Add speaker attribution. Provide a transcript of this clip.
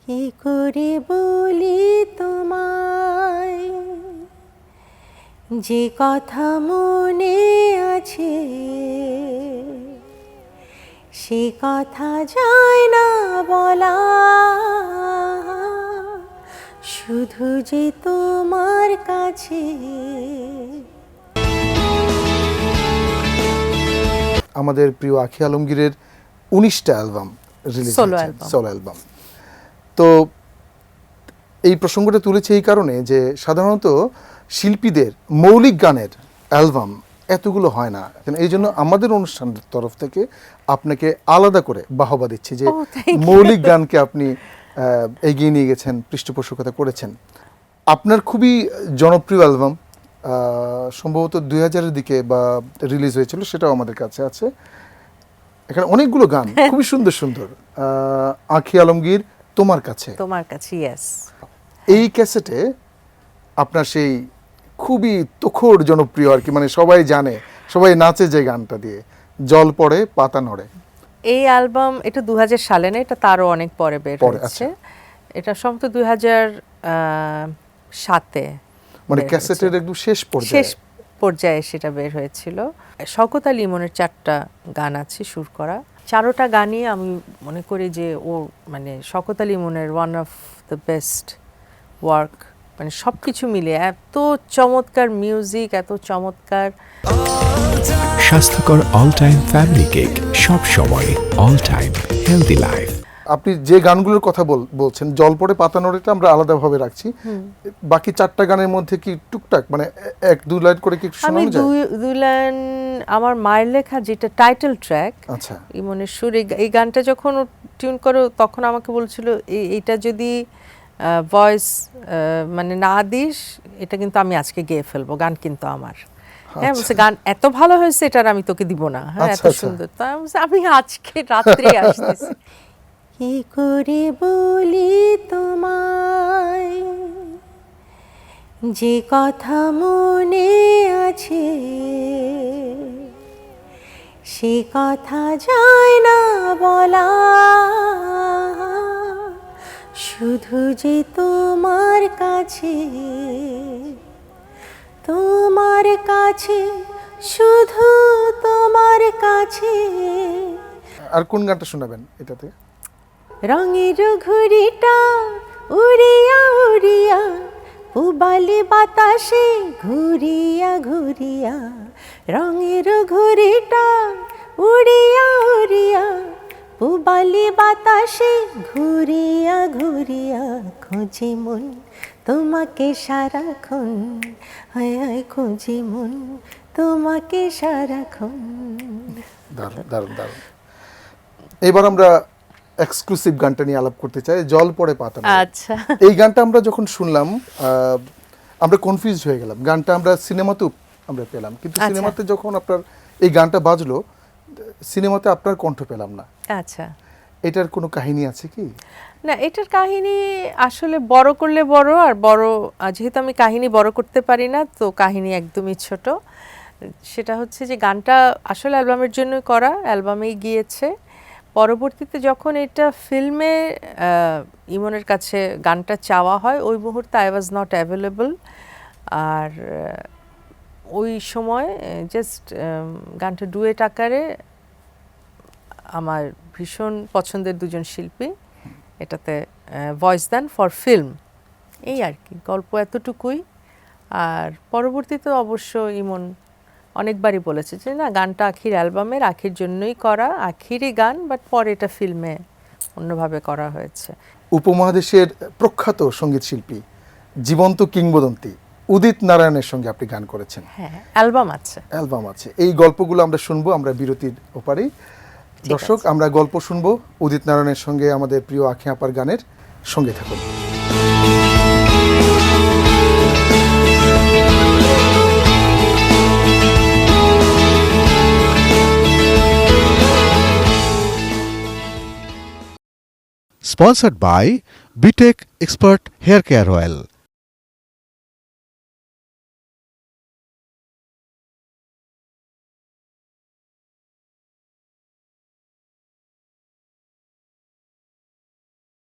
Speaker 1: কি করে বলি তোমায় যে কথা মনে আছে, সে কথা যায় না বলা, শুধু যে তোমার কাছে।
Speaker 2: আমাদের প্রিয় আঁখি আলমগীরের 19টা অ্যালবাম রিলিজ হয়েছে, সোলো অ্যালবাম। তো এই প্রসঙ্গটা তুলেছে এই কারণে যে সাধারণত শিল্পীদের মৌলিক গানের অ্যালবাম এতগুলো হয় না, এই জন্য আমাদের অনুষ্ঠানের তরফ থেকে আপনাকে আলাদা করে বাহবা দিচ্ছি যে মৌলিক গানকে আপনি এগিয়ে নিয়ে গেছেন, পৃষ্ঠপোষকতা করেছেন। আপনার খুবই জনপ্রিয় অ্যালবাম সম্ভবত 2000-এর দিকে বা রিলিজ হয়েছিল, সেটাও আমাদের কাছে আছে। এখানে অনেকগুলো গান খুবই সুন্দর সুন্দর। আঁখি আলমগীর তোমার কাছে,
Speaker 1: তোমার কাছে, ইয়েস।
Speaker 2: এই ক্যাসেটে আপনার সেই খুবই তুখোড় জনপ্রিয় আর কি, মানে সবাই জানে, সবাই নাচে যে গানটা দিয়ে, জল পড়ে পাতা নড়ে।
Speaker 1: এই অ্যালবাম এটা 2000 সালে না, এটা তারও অনেক পরে বের হয়েছে। এটা সম্ভবত 2007-এ,
Speaker 2: মানে ক্যাসেটের একদম শেষ পর্যায়ে
Speaker 1: সেটা বের হয়েছিল। শওকত আলী ইমনের 4টা গান আছে সুর করা। 4টা গানই আমি মনে করি যে ও মানে শওকত আলী ইমনের one of the best work, মানে সব কিছু মিলে এত চমৎকার মিউজিক, এত চমৎকার।
Speaker 3: স্বাস্থ্যকর অল টাইম ফ্যামিলি কেক, সব সময় অল টাইম হেলদি লাইফ।
Speaker 2: আপনি যে গানগুলোর কথা বলছেন, জল পড়ে পাতা নড়েটা আমরা আলাদাভাবে রাখছি, বাকি 4টা গানের মধ্যে কি টুকটাক মানে 1-2 লাইন করে কি শোনানো যায়?
Speaker 1: আমি 2 লাইন, আমার মায়ের লেখা যেটা টাইটেল ট্র্যাক,
Speaker 2: আচ্ছা,
Speaker 1: ইমনের সুর, এই গানটা যখন টিউন করো তখন আমাকে বলছিল এইটা যদি ভয়েস মানে না দিস, এটা কিন্তু আমি আজকে গেয়ে ফেলবো, গান কিন্তু আমার। হ্যাঁ, বলছে গান এত ভালো হয়েছে, এটার আমি তোকে দিব না। হ্যাঁ, এত সুন্দর। তো আমি আজকে রাত্রে আসতেছি। কি করে বলি তোমায় যে কথা মনে আছে, সে কথা যায় না বলা, শুধু যে তোমার কাছে, তোমার কাছে, শুধু তোমার কাছে।
Speaker 2: আর কোন গানটা শোনাবেন এটাতে?
Speaker 1: রঙের ঘুড়িটা উড়িয়া উড়িয়া পুবালি বাতাসে ঘুরিয়া ঘুরিয়া, রঙের ঘুড়িটা উড়িয়া উড়িয়া পুবালি বাতাসে ঘুরিয়া ঘুরিয়া, খোঁজে মন তোমাকে সারাক্ষণ, হায় হায় খোঁজে মন তোমাকে সারাক্ষণ।
Speaker 2: দারুণ দারুণ দারুণ। এবার আমরা এক্সক্লুসিভ গানটা নিয়ে আলাপ করতে চাই, জল পড়ে পাতা নড়ে।
Speaker 1: আচ্ছা,
Speaker 2: এই গানটা আমরা যখন শুনলাম আমরা কনফিউজ হয়ে গেলাম। গানটা আমরা সিনেমাতেও আমরা পেলাম, কিন্তু সিনেমাতে যখন আপনার এই গানটা বাজলো, সিনেমাতে আপনার কণ্ঠ পেলাম না।
Speaker 1: আচ্ছা,
Speaker 2: এটার কোনো কাহিনী আছে কি?
Speaker 1: না, এটার কাহিনী আসলে বড় করলে বড়, আর বড় যেহেতু আমি কাহিনী বড় করতে পারি না, তো কাহিনী একদমই ছোট। সেটা হচ্ছে যে গানটা আসলে অ্যালবামের জন্যই করা, অ্যালবামেই গিয়েছে। পরবর্তীতে যখন এটা ফিল্মে ইমনের কাছে গানটা চাওয়া হয়, ওই মুহূর্তে আই ওয়াজ নট অ্যাভেলেবল। আর ওই সময় জাস্ট গানটা ডুয়েট আকারে আমার ভীষণ পছন্দের 2জন শিল্পী এটাতে ভয়েস দেন ফর ফিল্ম, এই আর কি, গল্প এতটুকুই। আর পরবর্তীতে অবশ্য ইমন অনেকবারই বলেছে যে না, গানটা আখির অ্যালবামের, আখির জন্যই করা, আখিরই গান, বাট পরে এটা ফিল্মে অন্যভাবে করা হয়েছে।
Speaker 2: উপমহাদেশের প্রখ্যাত সঙ্গীত শিল্পী, জীবন্ত কিংবদন্তি উদিত নারায়ণের সঙ্গে আপনি গান করেছেন।
Speaker 1: হ্যাঁ, অ্যালবাম আছে।
Speaker 2: এই গল্পগুলো আমরা শুনবো, আমরা বিরতির ওপারেই। দর্শক, আমরা গল্প শুনবো উদিত নারায়ণের সঙ্গে আমাদের প্রিয় আঁখি আপার গানের। সঙ্গে থাকুন।
Speaker 4: Sponsored by BTech Expert Hair Care Oil.